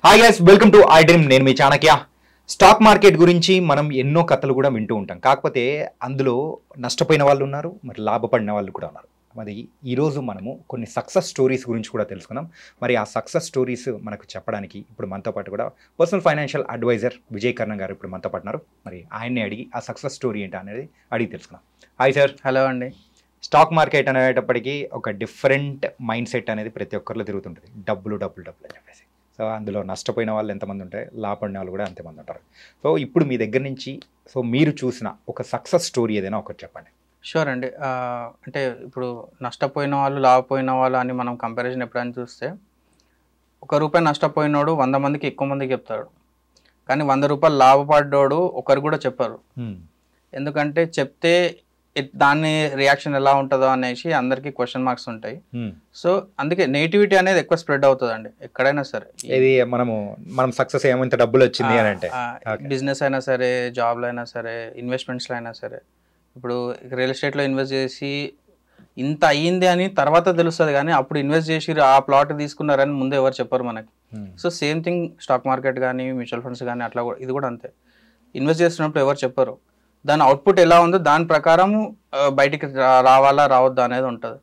Hi guys, welcome to I dream. నేను మీ Chanakya. Stock market గురించి మనం ఎన్నో కథలు కూడా వింటూ ఉంటాం. కాకపోతే అందులో నష్టపోయిన వాళ్ళు ఉన్నారు, మరి లాభపడిన వాళ్ళు కూడా ఉన్నారు. మరి ఈరోజు మనము కొన్ని సక్సెస్ స్టోరీస్ గురించి కూడా తెలుసుకుందాం. మరి ఆ సక్సెస్ స్టోరీస్ మనకు చెప్పడానికి ఇప్పుడు మనతో పాటు కూడా పర్సనల్ ఫైనాన్షియల్ అడ్వైజర్ విజయ్ కర్ణ గారు ఇప్పుడు మనతో పాటు ఉన్నారు. మరి ఆయన్ని అడిగి ఆ సక్సెస్ స్టోరీ ఏంటి అనేది అడిగి తెలుసుకుందాం. Hi sir. హలో అండి. స్టాక్ మార్కెట్ అనేటప్పటికీ ఒక డిఫరెంట్ మైండ్ సెట్ అనేది ప్రతి ఒక్కరిలో తిరుగుతుంటుంది. డబ్బులు డబ్బులు డబ్బులు అని చెప్పేసి. సో అందులో నష్టపోయిన వాళ్ళు ఎంతమంది ఉంటాయి, లాభపడిన వాళ్ళు కూడా అంతమంది ఉంటారు. సో ఇప్పుడు మీ దగ్గర నుంచి మీరు చూసిన ఒక సక్సెస్ స్టోరీ ఏదైనా ఒకటి చెప్పండి. షూర్ అండి. అంటే ఇప్పుడు నష్టపోయిన వాళ్ళు లాభపోయిన వాళ్ళు అని మనం కంపారిజన్ ఎప్పుడైనా చూస్తే, ₹1 నష్టపోయినోడు 100 మందికి ఎక్కువ మందికి చెప్తాడు, కానీ ₹100 లాభపడ్డోడు ఒకరు కూడా చెప్పరు. ఎందుకంటే చెప్తే దాని రియాక్షన్ ఎలా ఉంటుందో అనేసి అందరికీ క్వశ్చన్ మార్క్స్ ఉంటాయి. సో అందుకే నెగిటివిటీ అనేది ఎక్కువ స్ప్రెడ్ అవుతుందండి ఎక్కడైనా సరే. ఇది మనం సక్సెస్ ఏమంత డబ్బులు వచ్చింది అని అంటే బిజినెస్ అయినా సరే, జాబ్లో అయినా సరే, ఇన్వెస్ట్మెంట్స్లో అయినా సరే. ఇప్పుడు రియల్ ఎస్టేట్లో ఇన్వెస్ట్ చేసి ఇంత అయ్యింది అని తర్వాత తెలుస్తుంది, కానీ అప్పుడు ఇన్వెస్ట్ చేసి ఆ ప్లాట్ తీసుకున్నారని ముందు ఎవరు చెప్పరు మనకి. So same thing stock market కానీ, మ్యూచువల్ ఫండ్స్ కానీ, అట్లా కూడా ఇది కూడా అంతే. ఇన్వెస్ట్ చేస్తున్నప్పుడు ఎవరు చెప్పరు, దాని అవుట్పుట్ ఎలా ఉందో దాని ప్రకారం బయటికి రావాలా రావద్దా అనేది ఉంటుంది.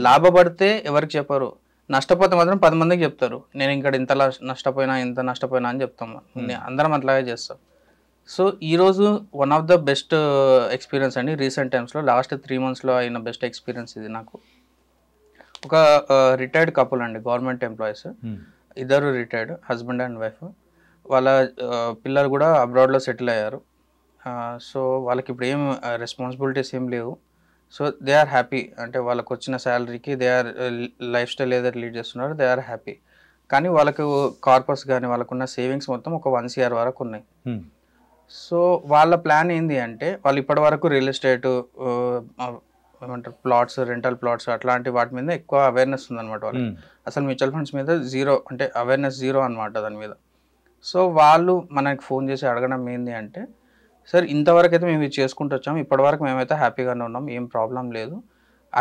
లాభపడితే ఎవరికి చెప్పరు, నష్టపోతే మాత్రం 10 మందికి చెప్తారు. నేను ఇక్కడ ఇంత నష్టపోయినా ఇంత నష్టపోయినా అని చెప్తాము. అందరం అట్లాగే చేస్తాం. సో ఈరోజు one of the best experience అండి రీసెంట్ టైమ్స్లో, లాస్ట్ 3 monthsలో అయిన బెస్ట్ ఎక్స్పీరియన్స్ ఇది నాకు. ఒక రిటైర్డ్ కపుల్ అండి, గవర్నమెంట్ ఎంప్లాయీస్, ఇద్దరు రిటైర్డ్, హస్బెండ్ అండ్ వైఫ్. వాళ్ళ పిల్లలు కూడా అబ్రాడ్లో సెటిల్ అయ్యారు. సో వాళ్ళకి ఇప్పుడు ఏం రెస్పాన్సిబిలిటీస్ ఏం లేవు. So they are happy. అంటే వాళ్ళకు వచ్చిన శాలరీకి దే ఆర్ లైఫ్ స్టైల్ ఏదైతే లీడ్ చేస్తున్నారో దే ఆర్ హ్యాపీ. కానీ వాళ్ళకు కార్పస్ కానీ వాళ్ళకున్న సేవింగ్స్ మొత్తం ఒక 1 CR వరకు ఉన్నాయి. సో వాళ్ళ ప్లాన్ ఏంటి అంటే, వాళ్ళు ఇప్పటి వరకు రియల్ ఎస్టేట్ ఏమంటారు ప్లాట్స్, రెంటల్ ప్లాట్స్ అట్లాంటి వాటి మీద ఎక్కువ అవేర్నెస్ ఉందన్నమాట వాళ్ళకి. అసలు మ్యూచువల్ ఫండ్స్ మీద జీరో, అంటే అవేర్నెస్ జీరో అనమాట దాని మీద. సో వాళ్ళు మనకి ఫోన్ చేసి అడగడం ఏంటి అంటే, సార్ ఇంతవరకు అయితే మేము ఇది చేసుకుంటూ వచ్చాము, ఇప్పటివరకు మేమైతే హ్యాపీగానే ఉన్నాం, ఏం ప్రాబ్లం లేదు,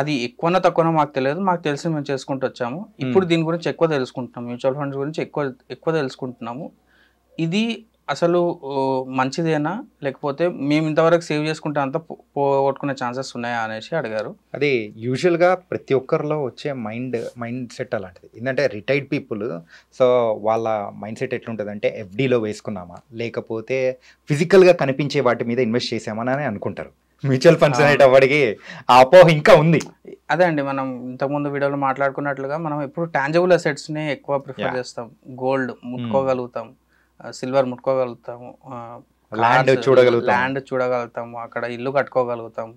అది ఎక్కువనా తక్కువనా మాకు తెలియదు, మాకు తెలిసి మేము చేసుకుంటూ వచ్చాము, ఇప్పుడు దీని గురించి ఎక్కువ తెలుసుకుంటున్నాం, మ్యూచువల్ ఫండ్స్ గురించి ఎక్కువ తెలుసుకుంటున్నాము, ఇది అసలు మంచిదేనా, లేకపోతే మేము ఇంతవరకు సేవ్ చేసుకుంటే అంతా పోగొట్టుకునే ఛాన్సెస్ ఉన్నాయా అనేసి అడిగారు. అది యూజువల్గా ప్రతి ఒక్కరిలో వచ్చే మైండ్ సెట్ అలాంటిది. ఏంటంటే రిటైర్డ్ పీపుల్, సో వాళ్ళ మైండ్ సెట్ ఎట్లుంటుంది అంటే, ఎఫ్డీలో వేసుకున్నామా లేకపోతే ఫిజికల్గా కనిపించే వాటి మీద ఇన్వెస్ట్ చేసామని అనుకుంటారు. మ్యూచువల్ ఫండ్స్ అనేటప్పటికి ఆ అపోహ ఇంకా ఉంది. అదే అండి, మనం ఇంతకుముందు వీడియోలో మాట్లాడుకున్నట్లుగా మనం ఎప్పుడు టాంజిబుల్ అసెట్స్ని ఎక్కువ ప్రిఫర్ చేస్తాం. గోల్డ్ ముట్టుకోగలుగుతాం, సిల్వర్ ముట్టుకోగలుగుతాము, ల్యాండ్ చూడగలుగుతాము, అక్కడ ఇల్లు కట్టుకోగలుగుతాము,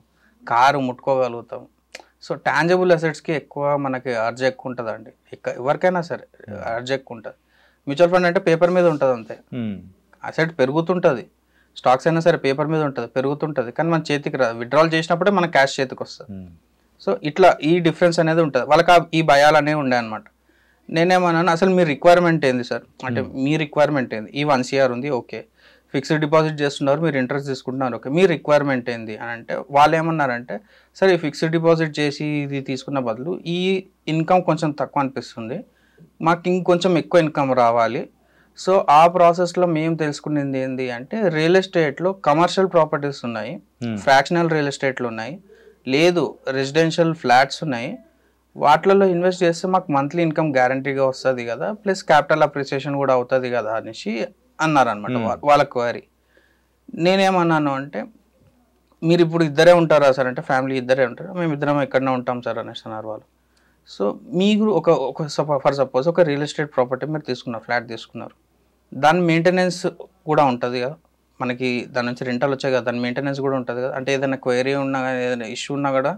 కారు ముట్టుకోగలుగుతాం. సో టాంజిబుల్ అసెట్స్కి ఎక్కువ మనకి అర్జ్ ఎక్కువ ఉంటుందండి. ఎవరికైనా సరే అర్జ్ ఎక్కువ ఉంటుంది. మ్యూచువల్ ఫండ్ అంటే పేపర్ మీద ఉంటుంది అంతే, అసెట్ పెరుగుతుంటుంది. స్టాక్స్ అయినా సరే పేపర్ మీద ఉంటుంది, పెరుగుతుంటుంది, కానీ మన చేతికి రాదు. విత్డ్రాల్ చేసినప్పుడే మన క్యాష్ చేతికి వస్తుంది. సో ఇట్లా ఈ డిఫరెన్స్ అనేది ఉంటుంది. వాళ్ళకి ఈ భయాలు అనేవి ఉండే అనమాట. నేనేమన్నాను, అసలు మీ రిక్వైర్మెంట్ ఏంది సార్, అంటే మీ రిక్వైర్మెంట్ ఏంది, ఈ 1 CR ఉంది, ఓకే, ఫిక్స్డ్ డిపాజిట్ చేస్తున్నారు, మీరు ఇంట్రెస్ట్ తీసుకుంటున్నారు, ఓకే, మీ రిక్వైర్మెంట్ ఏంది అని అంటే, వాళ్ళు ఏమన్నారంటే, సరే ఈ ఫిక్స్డ్ డిపాజిట్ చేసి ఇది తీసుకున్న బదులు ఈ ఇన్కమ్ కొంచెం తక్కువ అనిపిస్తుంది, మాకు ఇంకొంచెం ఎక్కువ ఇన్కమ్ రావాలి. సో ఆ ప్రాసెస్లో మేము తెలుసుకునేది ఏంటి అంటే, రియల్ ఎస్టేట్లో కమర్షియల్ ప్రాపర్టీస్ ఉన్నాయి, ఫ్రాక్షనల్ రియల్ ఎస్టేట్లు ఉన్నాయి, లేదు రెసిడెన్షియల్ ఫ్లాట్స్ ఉన్నాయి, వాటిలలో ఇన్వెస్ట్ చేస్తే మాకు మంత్లీ ఇన్కమ్ గ్యారంటీగా వస్తుంది కదా, ప్లస్ క్యాపిటల్ అప్రిసియేషన్ కూడా అవుతుంది కదా అనేసి అన్నారనమాట వాళ్ళ క్వైరీ. నేనేమన్నాను అంటే, మీరు ఇప్పుడు ఇద్దరే ఉంటారా సార్ అంటే, ఫ్యామిలీ ఇద్దరే ఉంటారు, మేము ఇద్దరం ఎక్కడనే ఉంటాం సార్ అనేసి అన్నారు వాళ్ళు. సో మీకు ఫర్ సపోజ్ ఒక రియల్ ఎస్టేట్ ప్రాపర్టీ మీరు తీసుకున్నారు, ఫ్లాట్ తీసుకున్నారు, దాని మెయింటెనెన్స్ కూడా ఉంటుంది కదా మనకి, దాని నుంచి రెంటల్ వచ్చాయి కదా, దాని మెయింటెనెన్స్ కూడా ఉంటుంది కదా. అంటే ఏదైనా క్వైరీ ఉన్నా కానీ, ఏదైనా ఇష్యూ ఉన్నా కూడా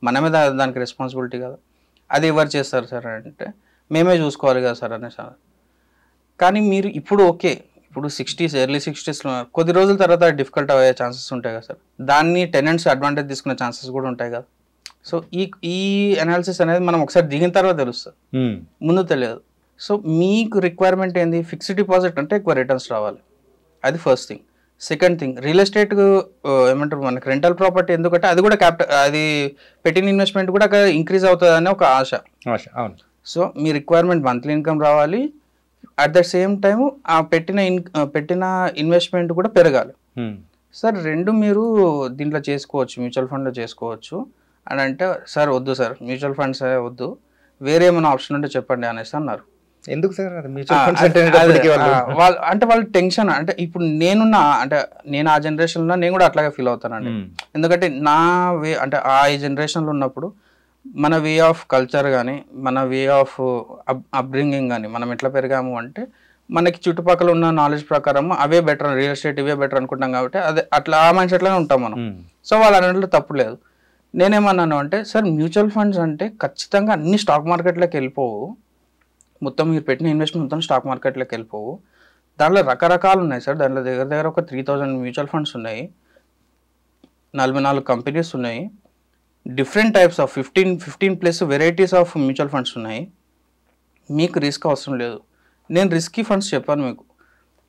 మనమే దానికి రెస్పాన్సిబిలిటీ కదా, అది ఎవరు చేస్తారు సార్ అంటే, మేమే చూసుకోవాలి కదా సార్ అనేసి. కానీ మీరు ఇప్పుడు ఓకే, ఇప్పుడు 60s ఎర్లీ 60sలో ఉన్నారు, కొద్ది రోజుల తర్వాత డిఫికల్ట్ అయ్యే ఛాన్సెస్ ఉంటాయి కదా సార్, దాన్ని టెనెంట్స్ అడ్వాంటేజ్ తీసుకునే ఛాన్సెస్ కూడా ఉంటాయి కదా. సో ఈ అనాలిసిస్ అనేది మనం ఒకసారి దిగిన తర్వాత తెలుస్తుంది, ముందు తెలియదు. సో మీకు రిక్వైర్మెంట్ ఏంది, ఫిక్స్డ్ డిపాజిట్ అంటే ఎక్కువ రిటర్న్స్ రావాలి, అది first thing. Second thing, real estate ఏమంటారు మనకి రెంటల్ ప్రాపర్టీ, ఎందుకంటే అది కూడా అది పెట్టిన ఇన్వెస్ట్మెంట్ కూడా ఇంక్రీజ్ అవుతుంది అనే ఒక ఆశ. సో మీ రిక్వైర్మెంట్ మంత్లీ ఇన్కమ్ రావాలి, అట్ ద సేమ్ టైం ఆ పెట్టిన ఇన్వెస్ట్మెంట్ కూడా పెరగాలి. సార్ రెండు మీరు దీంట్లో చేసుకోవచ్చు, మ్యూచువల్ ఫండ్లో చేసుకోవచ్చు అని అంటే, సార్ వద్దు సార్ మ్యూచువల్ ఫండ్స్ వద్దు, వేరే ఏమైనా ఆప్షన్ ఉంటే చెప్పండి అనేసి అన్నారు. ఎందుకు సార్ వాళ్ళ టెన్షన్ అంటే ఇప్పుడు నేను ఆ జనరేషన్లో నేను కూడా అట్లాగే ఫీల్ అవుతానండి. ఎందుకంటే నా వే అంటే ఆ జనరేషన్లో ఉన్నప్పుడు మన వే ఆఫ్ కల్చర్ కానీ మన వే ఆఫ్ అప్బ్రింగింగ్ కానీ మనం ఎట్లా పెరిగాము అంటే మనకి చుట్టుపక్కల ఉన్న నాలెడ్జ్ ప్రకారం అవే బెటర్, రియల్ ఎస్టేట్ ఇవే బెటర్ అనుకుంటాం కాబట్టి అదే అట్లా ఆ మైండ్ సెట్లోనే ఉంటాం మనం. సో వాళ్ళు అన్నట్లు తప్పు లేదు. నేనేమన్నాను అంటే సార్ మ్యూచువల్ ఫండ్స్ అంటే ఖచ్చితంగా అన్ని స్టాక్ మార్కెట్లోకి వెళ్ళిపోవు, మొత్తం మీరు పెట్టిన ఇన్వెస్ట్మెంట్ మొత్తం స్టాక్ మార్కెట్లోకి వెళ్ళిపోవు. దాంట్లో రకరకాలు ఉన్నాయి సార్. దాంట్లో దగ్గర ఒక 3000 మ్యూచువల్ ఫండ్స్ ఉన్నాయి, 44 కంపెనీస్ ఉన్నాయి, different types of 15+ varieties of mutual funds ఉన్నాయి. మీకు రిస్క్ అవసరం లేదు. నేను రిస్కీ ఫండ్స్ చెప్పాను మీకు,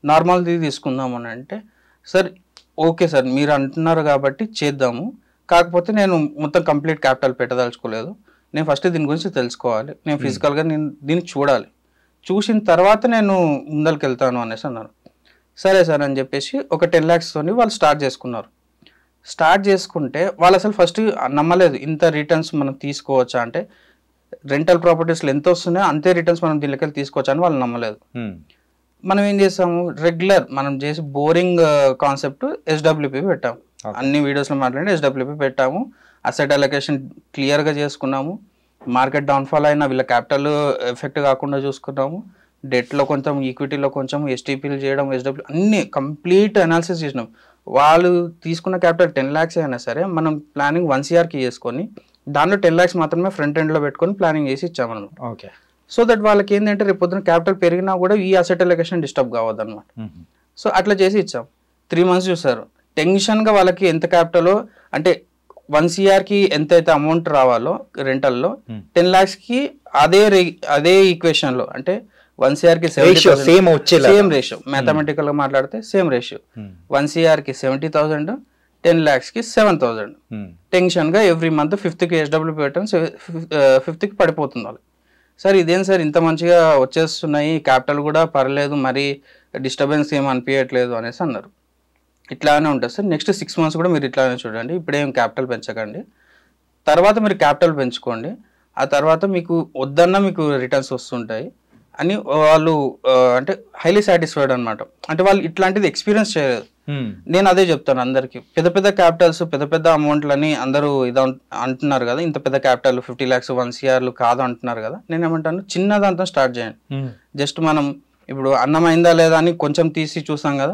నార్మల్ది తీసుకుందామని అంటే సార్ ఓకే సార్ మీరు అంటున్నారు కాబట్టి చేద్దాము, కాకపోతే నేను మొత్తం కంప్లీట్ క్యాపిటల్ పెట్టదలుచుకోలేదు, నేను ఫస్ట్ దీని గురించి తెలుసుకోవాలి, నేను ఫిజికల్గా నేను దీన్ని చూడాలి, చూసిన తర్వాత నేను ముందరికి వెళ్తాను అనేసి అన్నారు. సరే సార్ అని చెప్పేసి ఒక 10 lakhsతో వాళ్ళు స్టార్ట్ చేసుకున్నారు. స్టార్ట్ చేసుకుంటే వాళ్ళు అసలు ఫస్ట్ నమ్మలేదు ఇంత రిటర్న్స్ మనం తీసుకోవచ్చా అంటే, రెంటల్ ప్రాపర్టీస్లో ఎంత వస్తున్నాయో అంతే రిటర్న్స్ మనం దీనిలోకి తీసుకోవచ్చా అని వాళ్ళు నమ్మలేదు. మనం ఏం చేసాము, రెగ్యులర్ మనం చేసి బోరింగ్ కాన్సెప్ట్ SWP పెట్టాము. అన్ని వీడియోస్లో మాట్లాడి SWP పెట్టాము, అసెట్ అలొకేషన్ క్లియర్గా చేసుకున్నాము, మార్కెట్ డౌన్ఫాల్ అయినా వీళ్ళ క్యాపిటల్ ఎఫెక్ట్ కాకుండా చూసుకున్నాము, డెట్లో కొంచెం ఈక్విటీలో కొంచెం STPలు చేయడం, SW అన్ని కంప్లీట్ అనాలిసిస్ చేసినాం. వాళ్ళు తీసుకున్న క్యాపిటల్ 10 lakhs అయినా సరే మనం ప్లానింగ్ 1 CRకి చేసుకొని దాంట్లో 10 lakhs మాత్రమే ఫ్రంట్ ఎండ్లో పెట్టుకొని ప్లానింగ్ చేసి ఇచ్చాము మనం. ఓకే, సో దట్ వాళ్ళకి ఏంటంటే రేపు పొద్దున క్యాపిటల్ పెరిగినా కూడా ఈ అసెట్ అలొకేషన్ డిస్టర్బ్ కావద్దు అనమాట. సో అట్లా చేసి ఇచ్చాం. 3 months చూసారు, టెన్షన్గా వాళ్ళకి ఎంత క్యాపిటల్ అంటే 1 CRకి ఎంతైతే అమౌంట్ రావాలో రెంటల్లో 10 lakhsకి అదే ఈక్వేషన్లో అంటే 1 CRకి సేమ్ రేషియో, మ్యాథమెటికల్గా మాట్లాడితే సేమ్ రేషియో, 1 CRకి 70,000, 10 lakhsకి 7,000. టెన్షన్గా ఎవ్రీ మంత్ 5th SWP పెట్టడం 5th పడిపోతుంది వాళ్ళు. సార్ ఇదేం సార్ ఇంత మంచిగా వచ్చేస్తున్నాయి, క్యాపిటల్ కూడా పర్లేదు, మరి డిస్టర్బెన్స్ ఏం అనిపించట్లేదు అనేసి అన్నారు. ఇట్లానే ఉంటుంది సార్, నెక్స్ట్ 6 months కూడా మీరు ఇట్లానే చూడండి, ఇప్పుడేం క్యాపిటల్ పెంచకండి, తర్వాత మీరు క్యాపిటల్ పెంచుకోండి, ఆ తర్వాత మీకు వద్దన్నా మీకు రిటర్న్స్ వస్తుంటాయి అని వాళ్ళు అంటే హైలీ సాటిస్ఫైడ్ అనమాట. అంటే వాళ్ళు ఇట్లాంటిది ఎక్స్పీరియన్స్ చేయలేదు. నేను అదే చెప్తాను అందరికి, పెద్ద క్యాపిటల్స్ పెద్ద అమౌంట్లని అందరూ ఇది అంటున్నారు కదా, ఇంత పెద్ద క్యాపిటల్ 50 lakhs 1 CR కాదు అంటున్నారు కదా, నేను ఏమంటాను చిన్న దాంతో స్టార్ట్ చేయండి. జస్ట్ మనం ఇప్పుడు అన్నం అయిందా లేదా అని కొంచెం తీసి చూసాం కదా,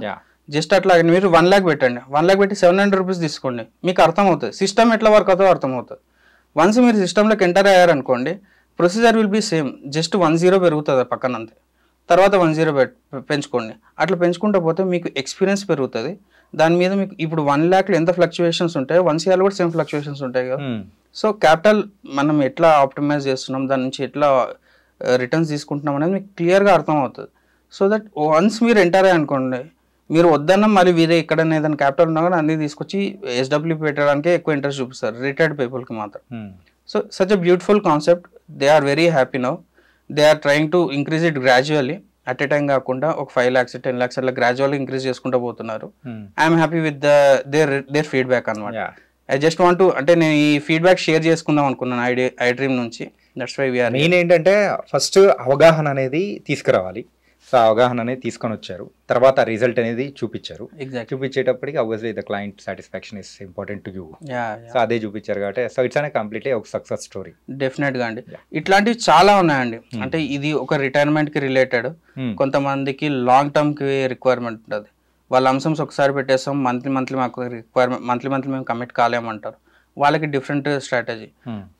జస్ట్ అట్లా మీరు 1 lakh పెట్టండి, 1 lakh పెట్టి 700 rupees తీసుకోండి, మీకు అర్థమవుతుంది సిస్టమ్ ఎట్లా వర్క్ అవుతుందో అర్థమవుతుంది. వన్స్ మీరు సిస్టంలోకి ఎంటర్ అయ్యారనుకోండి, procedure will be same, just 10 పెరుగుతుంది పక్కన అంతే, తర్వాత 10 పెంచుకోండి. అట్లా పెంచుకుంటూ పోతే మీకు ఎక్స్పీరియన్స్ పెరుగుతుంది. దాని మీద మీకు ఇప్పుడు 1 lakhలో ఎంత ఫ్లక్చువేషన్స్ ఉంటాయో 1 CRలో కూడా సేమ్ ఫ్లక్చువేషన్స్ ఉంటాయి కదా. సో క్యాపిటల్ మనం ఎట్లా ఆప్టిమైజ్ చేస్తున్నాం, దాని నుంచి ఎట్లా రిటర్న్స్ తీసుకుంటున్నాం అనేది మీకు క్లియర్గా అర్థమవుతుంది. సో దట్ వన్స్ మీరు ఎంటర్ అయ్యి అనుకోండి, మీరు వద్దన్నా మరి వీరే ఎక్కడైనా ఏదైనా క్యాపిటల్ ఉన్నా కూడా అన్ని తీసుకొచ్చి SWP పెట్టడానికే ఎక్కువ ఇంట్రెస్ట్ చూపిస్తారు రిటైర్డ్ పీపుల్కి మాత్రం. So such a beautiful concept, they are very happy now, they are trying to increase it gradually, at a time కాకుండా ఒక 5 lakhs 10 lakhs అట్లా గ్రాడ్యువల్గా ఇంక్రీజ్ చేసుకుంటూ పోతున్నారు. I'm happy with their feedback అనమాట. ఐ జస్ట్ వాంట్ టు అంటే నేను ఈ ఫీడ్బ్యాక్ షేర్ చేసుకుందాం అనుకున్నాను ఐడ్రీమ్ నుంచి. దట్స్ వై వీఆర్ మెయిన్ ఏంటంటే ఫస్ట్ అవగాహన అనేది తీసుకురావాలి. సో అవగాహన అనేది తీసుకొని వచ్చారు, తర్వాత రిజల్ట్ అనేది చూపించారు. చూపించేటప్పటికి obviously the client satisfaction is important to you. So అదే చూపించారు కాబట్టి సో ఇట్స్ అనే కంప్లీట్లీ ఒక సక్సెస్ స్టోరీ. డెఫినెట్గా అండి, ఇట్లాంటివి చాలా ఉన్నాయండి. అంటే ఇది ఒక రిటైర్మెంట్కి రిలేటెడ్, కొంతమందికి లాంగ్ టర్మ్కి రిక్వైర్మెంట్ ఉంటుంది, వాళ్ళ అంశంస్ ఒకసారి పెట్టేస్తాం, మంత్లీ మాకు రిక్వైర్మెంట్, మంత్లీ మేము కమిట్ కాలేమంటారు, వాళ్ళకి డిఫరెంట్ స్ట్రాటజీ.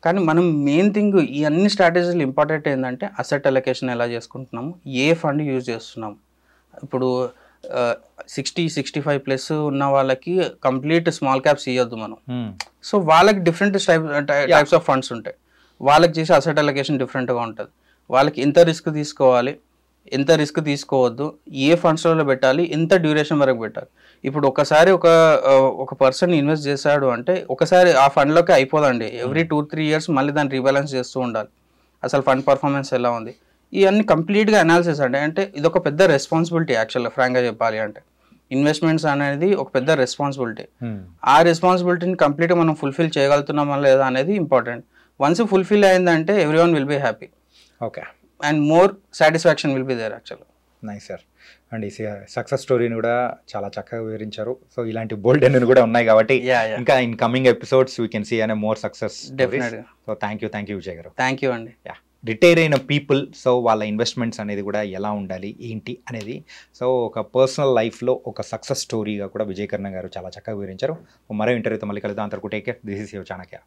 కానీ మనం మెయిన్ థింగ్ ఈ అన్ని స్ట్రాటజీలు ఇంపార్టెంట్ ఏంటంటే అసెట్ అలొకేషన్ ఎలా చేసుకుంటున్నాము, ఏ ఫండ్ యూజ్ చేస్తున్నాము. ఇప్పుడు 60-65+ ఉన్న వాళ్ళకి కంప్లీట్ స్మాల్ క్యాప్స్ ఇవ్వద్దు మనం. సో వాళ్ళకి డిఫరెంట్ టైప్స్ ఆఫ్ ఫండ్స్ ఉంటాయి, వాళ్ళకి చేసే అసెట్ అలొకేషన్ డిఫరెంట్గా ఉంటుంది. వాళ్ళకి ఎంత రిస్క్ తీసుకోవాలి, ఎంత రిస్క్ తీసుకోవద్దు, ఏ ఫండ్స్లలో పెట్టాలి, ఎంత డ్యూరేషన్ వరకు పెట్టాలి. ఇప్పుడు ఒకసారి ఒక పర్సన్ ఇన్వెస్ట్ చేశాడు అంటే ఒకసారి ఆ ఫండ్లోకి అయిపోదండి, ఎవ్రీ 2-3 years మళ్ళీ దాన్ని రీబ్యాలెన్స్ చేస్తూ ఉండాలి. అసలు ఫండ్ పర్ఫార్మెన్స్ ఎలా ఉంది, ఇవన్నీ కంప్లీట్గా అనాలిసిస్ అండి. అంటే ఇది ఒక పెద్ద రెస్పాన్సిబిలిటీ యాక్చువల్గా ఫ్రాంక్గా చెప్పాలి అంటే. ఇన్వెస్ట్మెంట్స్ అనేది ఒక పెద్ద రెస్పాన్సిబిలిటీ. ఆ రెస్పాన్సిబిలిటీని కంప్లీట్గా మనం ఫుల్ఫిల్ చేయగలుగుతున్నామా లేదా అనేది ఇంపార్టెంట్. వన్స్ ఫుల్ఫిల్ అయిందంటే everyone will be happy. Okay. And more satisfaction will be there యాక్చువల్గా. Nice sir. అండ్ ఈ సక్సెస్ స్టోరీని కూడా చాలా చక్కగా వివరించారు. సో ఇలాంటి బోల్డ్ అన్ని కూడా ఉన్నాయి కాబట్టి ఇంకా in coming episodes we can see అనే మోర్ సక్సెస్. డెఫినెట్గా. సో థ్యాంక్ యూ విజయ్ గారు. థ్యాంక్ యూ అండి. రిటైర్ అయిన పీపుల్ సో వాళ్ళ ఇన్వెస్ట్మెంట్స్ అనేది కూడా ఎలా ఉండాలి ఏంటి అనేది సో ఒక పర్సనల్ లైఫ్లో ఒక సక్సెస్ స్టోరీగా కూడా విజయ్ కర్ణ గారు చాలా చక్కగా వివరించారు. మరో ఇంటర్వ్యూతో మళ్ళీ కలుద్దాం. అంతవరకు take care. This is your Chanakya.